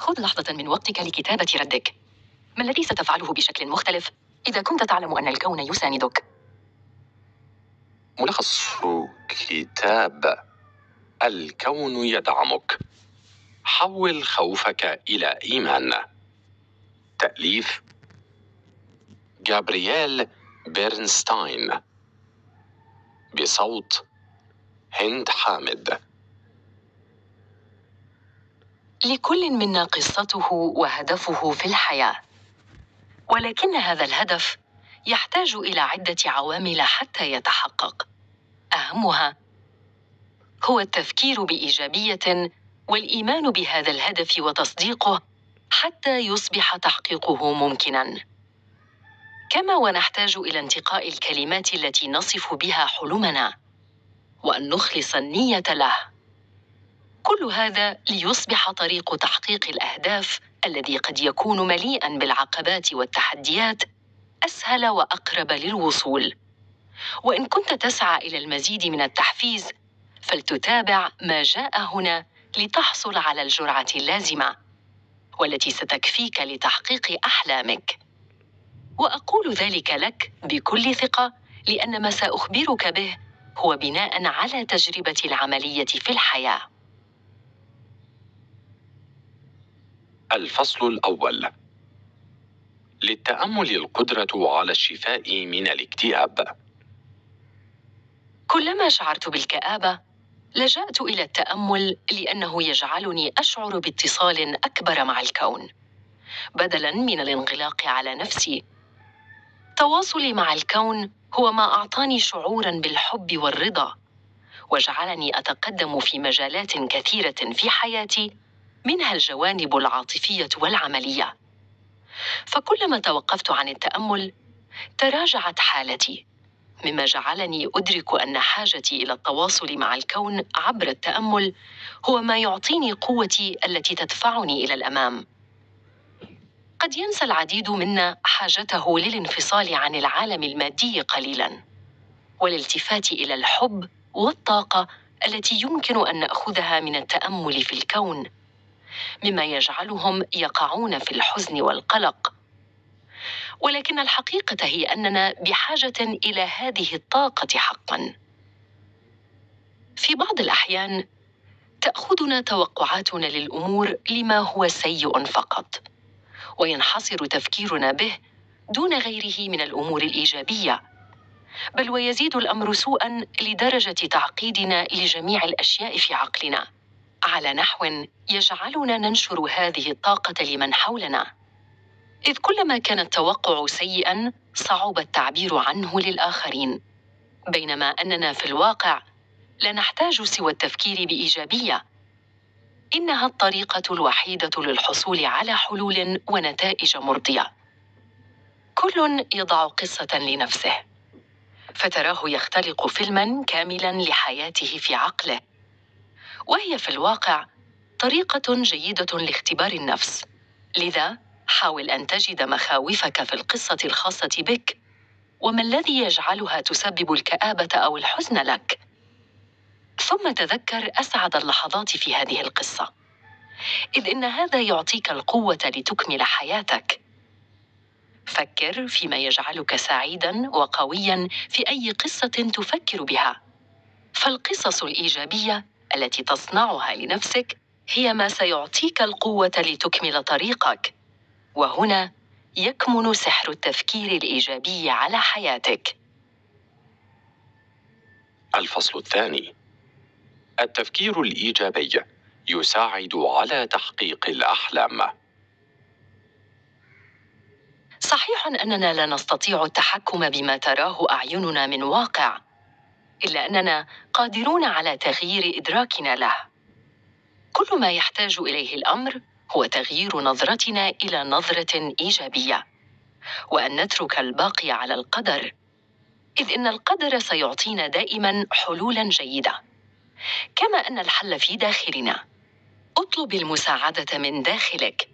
خذ لحظة من وقتك لكتابة ردك. ما الذي ستفعله بشكل مختلف إذا كنت تعلم أن الكون يساندك؟ ملخص كتاب: الكون يدعمك. حول خوفك إلى إيمان. تأليف جابرييل بيرنستاين، بصوت هند حامد. لكل منا قصته وهدفه في الحياة، ولكن هذا الهدف يحتاج إلى عدة عوامل حتى يتحقق. أهمها هو التفكير بإيجابية والإيمان بهذا الهدف وتصديقه حتى يصبح تحقيقه ممكناً. كما ونحتاج إلى انتقاء الكلمات التي نصف بها حلمنا وأن نخلص النية له. كل هذا ليصبح طريق تحقيق الأهداف الذي قد يكون مليئاً بالعقبات والتحديات أسهل وأقرب للوصول. وإن كنت تسعى إلى المزيد من التحفيز، فلتتابع ما جاء هنا لتحصل على الجرعة اللازمة والتي ستكفيك لتحقيق أحلامك. وأقول ذلك لك بكل ثقة، لأن ما سأخبرك به هو بناء على تجربتي العملية في الحياة. الفصل الأول: للتأمل القدرة على الشفاء من الاكتئاب. كلما شعرت بالكآبة لجأت إلى التأمل، لأنه يجعلني أشعر باتصال أكبر مع الكون بدلاً من الانغلاق على نفسي. تواصلي مع الكون هو ما أعطاني شعوراً بالحب والرضا، وجعلني أتقدم في مجالات كثيرة في حياتي، منها الجوانب العاطفية والعملية. فكلما توقفت عن التأمل تراجعت حالتي، مما جعلني أدرك أن حاجتي إلى التواصل مع الكون عبر التأمل هو ما يعطيني قوتي التي تدفعني إلى الأمام. قد ينسى العديد منا حاجته للانفصال عن العالم المادي قليلاً، والالتفات إلى الحب والطاقة التي يمكن أن نأخذها من التأمل في الكون، مما يجعلهم يقعون في الحزن والقلق. ولكن الحقيقة هي أننا بحاجة إلى هذه الطاقة حقاً. في بعض الأحيان تأخذنا توقعاتنا للأمور لما هو سيء فقط، وينحصر تفكيرنا به دون غيره من الأمور الإيجابية، بل ويزيد الأمر سوءاً لدرجة تعقيدنا لجميع الأشياء في عقلنا على نحو يجعلنا ننشر هذه الطاقة لمن حولنا، إذ كلما كان التوقع سيئاً صعب التعبير عنه للآخرين، بينما أننا في الواقع لا نحتاج سوى التفكير بإيجابية. إنها الطريقة الوحيدة للحصول على حلول ونتائج مرضية. كل يضع قصة لنفسه، فتراه يختلق فيلماً كاملاً لحياته في عقله، وهي في الواقع طريقة جيدة لاختبار النفس. لذا حاول أن تجد مخاوفك في القصة الخاصة بك، وما الذي يجعلها تسبب الكآبة أو الحزن لك. ثم تذكر أسعد اللحظات في هذه القصة، إذ إن هذا يعطيك القوة لتكمل حياتك. فكر فيما يجعلك سعيداً وقوياً في أي قصة تفكر بها، فالقصص الإيجابية التي تصنعها لنفسك هي ما سيعطيك القوة لتكمل طريقك، وهنا يكمن سحر التفكير الإيجابي على حياتك. الفصل الثاني: التفكير الإيجابي يساعد على تحقيق الأحلام. صحيح أننا لا نستطيع التحكم بما تراه أعيننا من واقع، إلا أننا قادرون على تغيير إدراكنا له. كل ما يحتاج إليه الأمر هو تغيير نظرتنا إلى نظرة إيجابية، وأن نترك الباقي على القدر، إذ إن القدر سيعطينا دائماً حلولاً جيدة، كما أن الحل في داخلنا. اطلب المساعدة من داخلك،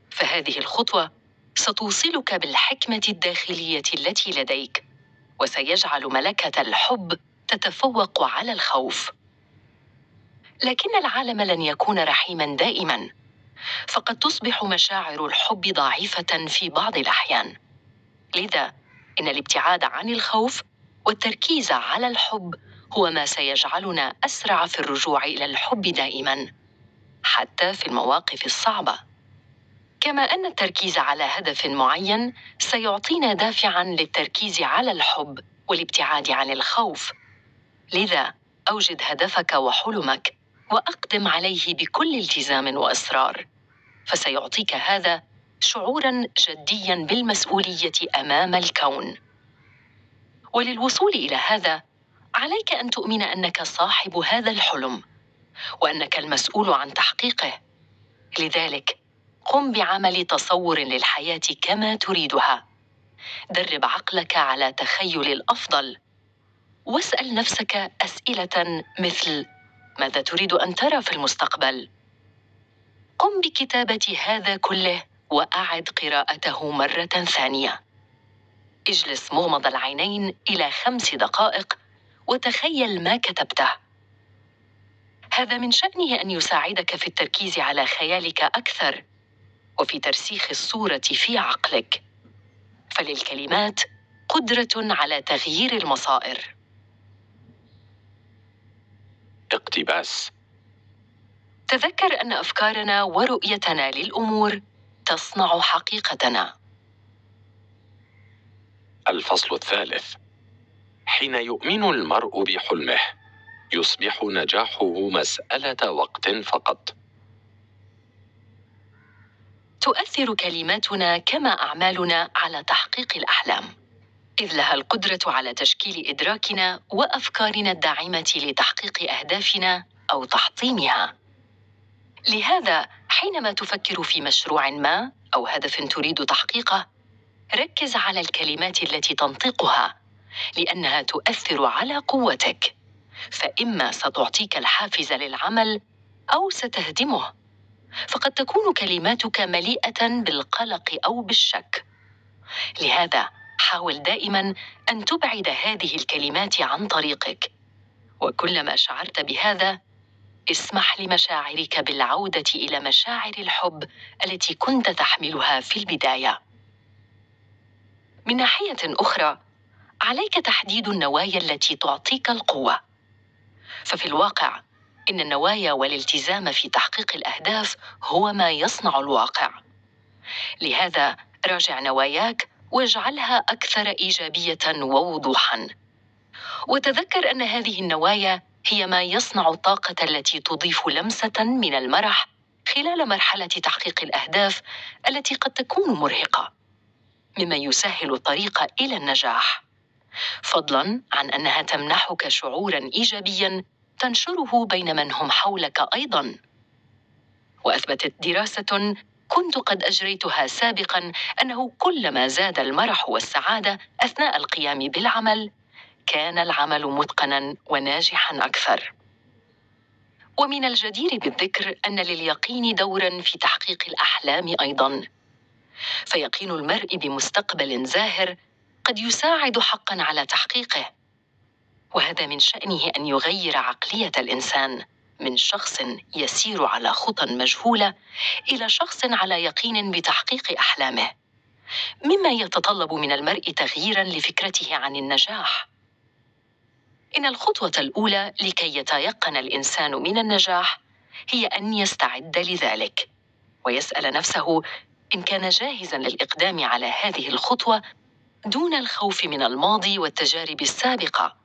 فهذه الخطوة ستوصلك بالحكمة الداخلية التي لديك، وسيجعل ملكة الحب تتفوق على الخوف. لكن العالم لن يكون رحيماً دائماً، فقد تصبح مشاعر الحب ضعيفة في بعض الأحيان. لذا إن الابتعاد عن الخوف والتركيز على الحب هو ما سيجعلنا أسرع في الرجوع إلى الحب دائماً، حتى في المواقف الصعبة. كما أن التركيز على هدف معين سيعطينا دافعاً للتركيز على الحب والابتعاد عن الخوف. لذا أوجد هدفك وحلمك وأقدم عليه بكل التزام وإصرار، فسيعطيك هذا شعوراً جدياً بالمسؤولية أمام الكون. وللوصول إلى هذا عليك أن تؤمن أنك صاحب هذا الحلم وأنك المسؤول عن تحقيقه. لذلك قم بعمل تصور للحياة كما تريدها. درب عقلك على تخيل الأفضل، واسأل نفسك أسئلة مثل: ماذا تريد أن ترى في المستقبل؟ قم بكتابة هذا كله وأعد قراءته مرة ثانية. اجلس مغمض العينين إلى 5 دقائق وتخيل ما كتبته. هذا من شأنه أن يساعدك في التركيز على خيالك أكثر وفي ترسيخ الصورة في عقلك، فللكلمات قدرة على تغيير المصائر. اقتباس: تذكر أن أفكارنا ورؤيتنا للأمور تصنع حقيقتنا. الفصل الثالث: حين يؤمن المرء بحلمه يصبح نجاحه مسألة وقت فقط. تؤثر كلماتنا كما أعمالنا على تحقيق الأحلام، إذ لها القدرة على تشكيل إدراكنا وأفكارنا الداعمة لتحقيق أهدافنا أو تحطيمها. لهذا حينما تفكر في مشروع ما أو هدف تريد تحقيقه، ركز على الكلمات التي تنطقها، لأنها تؤثر على قوتك، فإما ستعطيك الحافز للعمل أو ستهدمه. فقد تكون كلماتك مليئة بالقلق أو بالشك. لهذا حاول دائماً أن تبعد هذه الكلمات عن طريقك، وكلما شعرت بهذا اسمح لمشاعرك بالعودة إلى مشاعر الحب التي كنت تحملها في البداية. من ناحية أخرى، عليك تحديد النوايا التي تعطيك القوة، ففي الواقع إن النوايا والالتزام في تحقيق الأهداف هو ما يصنع الواقع. لهذا راجع نواياك واجعلها أكثر إيجابية ووضوحاً، وتذكر أن هذه النوايا هي ما يصنع الطاقة التي تضيف لمسة من المرح خلال مرحلة تحقيق الأهداف التي قد تكون مرهقة، مما يسهل الطريق إلى النجاح، فضلاً عن أنها تمنحك شعوراً إيجابياً تنشره بين من هم حولك أيضاً. وأثبتت دراسة كنت قد أجريتها سابقاً أنه كلما زاد المرح والسعادة أثناء القيام بالعمل، كان العمل متقناً وناجحاً أكثر. ومن الجدير بالذكر أن لليقين دوراً في تحقيق الأحلام أيضاً، فيقين المرء بمستقبل زاهر قد يساعد حقاً على تحقيقه، وهذا من شأنه أن يغير عقلية الإنسان من شخص يسير على خطى مجهولة إلى شخص على يقين بتحقيق أحلامه، مما يتطلب من المرء تغييراً لفكرته عن النجاح. إن الخطوة الأولى لكي يتيقن الإنسان من النجاح هي أن يستعد لذلك، ويسأل نفسه إن كان جاهزاً للإقدام على هذه الخطوة دون الخوف من الماضي والتجارب السابقة،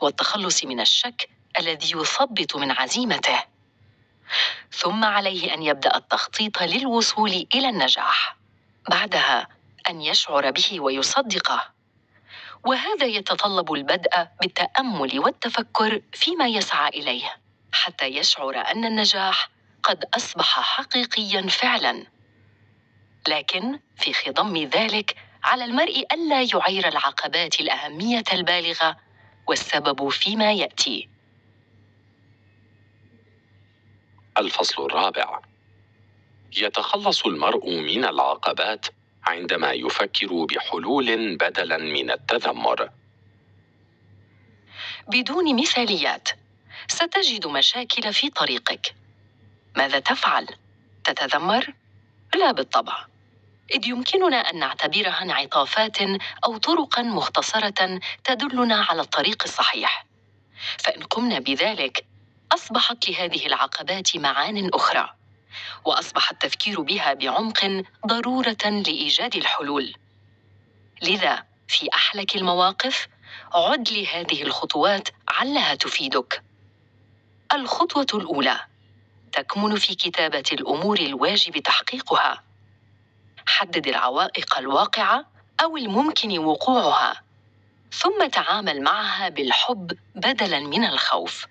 والتخلص من الشك الذي يثبط من عزيمته. ثم عليه أن يبدأ التخطيط للوصول إلى النجاح، بعدها أن يشعر به ويصدقه، وهذا يتطلب البدء بالتأمل والتفكر فيما يسعى إليه حتى يشعر أن النجاح قد أصبح حقيقياً فعلاً. لكن في خضم ذلك على المرء ألا يعير العقبات الأهمية البالغة والسبب فيما يأتي. الفصل الرابع: يتخلص المرء من العقبات عندما يفكر بحلول بدلاً من التذمر. بدون مثاليات ستجد مشاكل في طريقك. ماذا تفعل؟ تتذمر؟ لا بالطبع، إذ يمكننا أن نعتبرها انعطافات أو طرقاً مختصرة تدلنا على الطريق الصحيح. فإن قمنا بذلك، أصبحت لهذه العقبات معان أخرى، وأصبح التفكير بها بعمق ضرورة لإيجاد الحلول. لذا في أحلك المواقف عد لهذه الخطوات علها تفيدك. الخطوة الأولى تكمن في كتابة الأمور الواجب تحقيقها. حدد العوائق الواقعة أو الممكن وقوعها، ثم تعامل معها بالحب بدلاً من الخوف.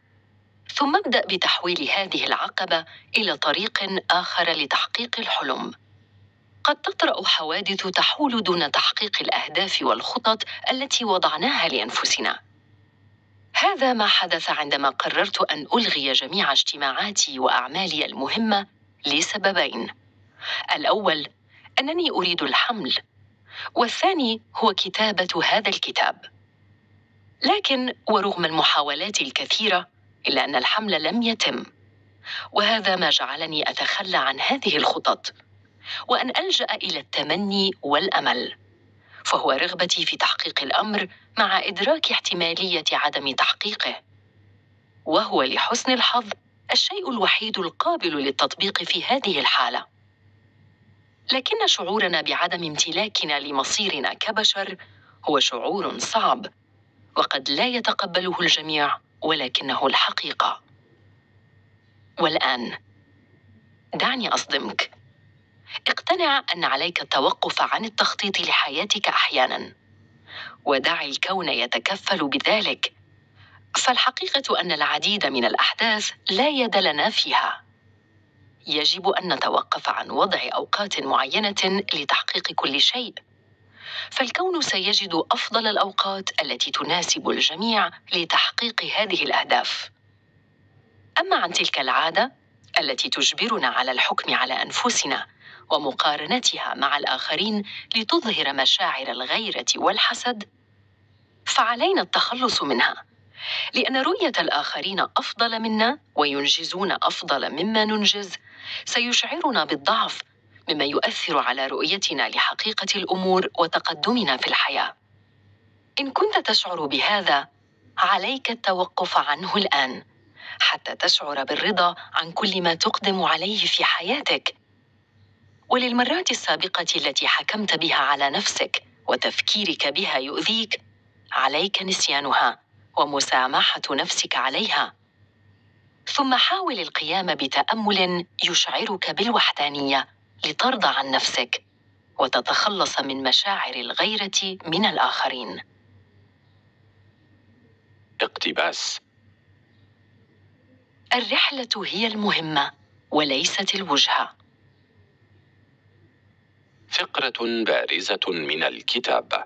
ثم ابدأ بتحويل هذه العقبة إلى طريق آخر لتحقيق الحلم. قد تطرأ حوادث تحول دون تحقيق الأهداف والخطط التي وضعناها لأنفسنا. هذا ما حدث عندما قررت أن ألغي جميع اجتماعاتي وأعمالي المهمة لسببين: الأول أنني أريد الحمل، والثاني هو كتابة هذا الكتاب. لكن ورغم المحاولات الكثيرة إلا أن الحمل لم يتم، وهذا ما جعلني أتخلى عن هذه الخطط وأن ألجأ إلى التمني والأمل، فهو رغبتي في تحقيق الأمر مع إدراك احتمالية عدم تحقيقه، وهو لحسن الحظ الشيء الوحيد القابل للتطبيق في هذه الحالة. لكن شعورنا بعدم امتلاكنا لمصيرنا كبشر هو شعور صعب، وقد لا يتقبله الجميع، ولكنه الحقيقة. والآن دعني أصدمك، اقتنع أن عليك التوقف عن التخطيط لحياتك أحياناً، ودع الكون يتكفل بذلك، فالحقيقة أن العديد من الأحداث لا يد لنا فيها. يجب أن نتوقف عن وضع أوقات معينة لتحقيق كل شيء، فالكون سيجد أفضل الأوقات التي تناسب الجميع لتحقيق هذه الأهداف. أما عن تلك العادة التي تجبرنا على الحكم على أنفسنا ومقارنتها مع الآخرين لتظهر مشاعر الغيرة والحسد، فعلينا التخلص منها، لأن رؤية الآخرين أفضل منا وينجزون أفضل مما ننجز سيشعرنا بالضعف، مما يؤثر على رؤيتنا لحقيقة الأمور وتقدمنا في الحياة. إن كنت تشعر بهذا، عليك التوقف عنه الآن حتى تشعر بالرضا عن كل ما تقدم عليه في حياتك. وللمرات السابقة التي حكمت بها على نفسك وتفكيرك بها يؤذيك، عليك نسيانها ومسامحة نفسك عليها. ثم حاول القيام بتأمل يشعرك بالوحدانية لترضى عن نفسك وتتخلص من مشاعر الغيرة من الآخرين. اقتباس: الرحلة هي المهمة وليست الوجهة. فقرة بارزة من الكتاب.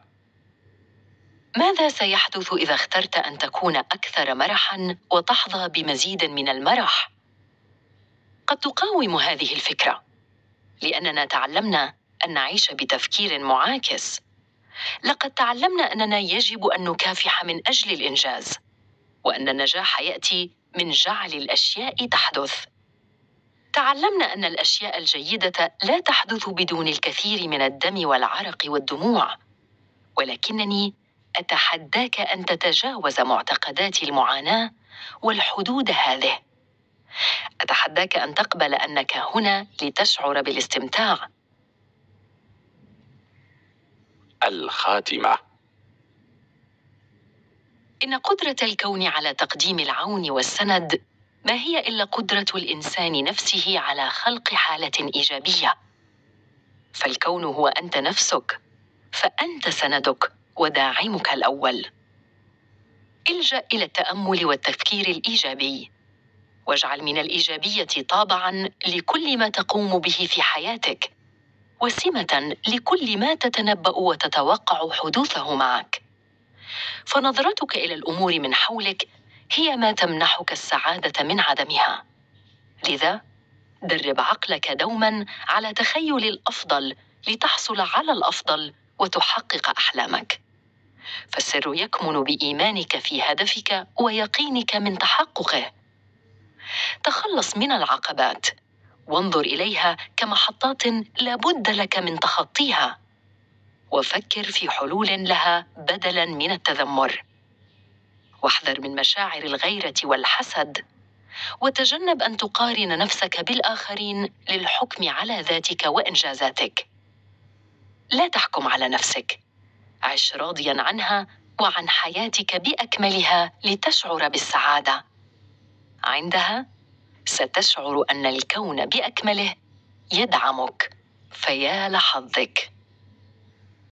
ماذا سيحدث إذا اخترت أن تكون أكثر مرحاً وتحظى بمزيد من المرح؟ قد تقاوم هذه الفكرة، لأننا تعلمنا أن نعيش بتفكير معاكس. لقد تعلمنا أننا يجب أن نكافح من أجل الإنجاز، وأن النجاح يأتي من جعل الأشياء تحدث. تعلمنا أن الأشياء الجيدة لا تحدث بدون الكثير من الدم والعرق والدموع، ولكنني أتحداك أن تتجاوز معتقدات المعاناة والحدود هذه. أتحداك أن تقبل أنك هنا لتشعر بالاستمتاع. الخاتمة. إن قدرة الكون على تقديم العون والسند ما هي إلا قدرة الإنسان نفسه على خلق حالة إيجابية. فالكون هو أنت نفسك، فأنت سندك وداعمك الأول. الجأ إلى التأمل والتفكير الإيجابي، واجعل من الإيجابية طابعاً لكل ما تقوم به في حياتك، وسمة لكل ما تتنبأ وتتوقع حدوثه معك. فنظرتك إلى الأمور من حولك هي ما تمنحك السعادة من عدمها. لذا درب عقلك دوماً على تخيل الأفضل لتحصل على الأفضل وتحقق أحلامك. فالسر يكمن بإيمانك في هدفك ويقينك من تحققه. تخلص من العقبات وانظر إليها كمحطات لا بد لك من تخطيها، وفكر في حلول لها بدلاً من التذمر. واحذر من مشاعر الغيرة والحسد، وتجنب أن تقارن نفسك بالآخرين للحكم على ذاتك وإنجازاتك. لا تحكم على نفسك، عش راضياً عنها وعن حياتك بأكملها لتشعر بالسعادة. عندها ستشعر أن الكون بأكمله يدعمك، فيا لحظك.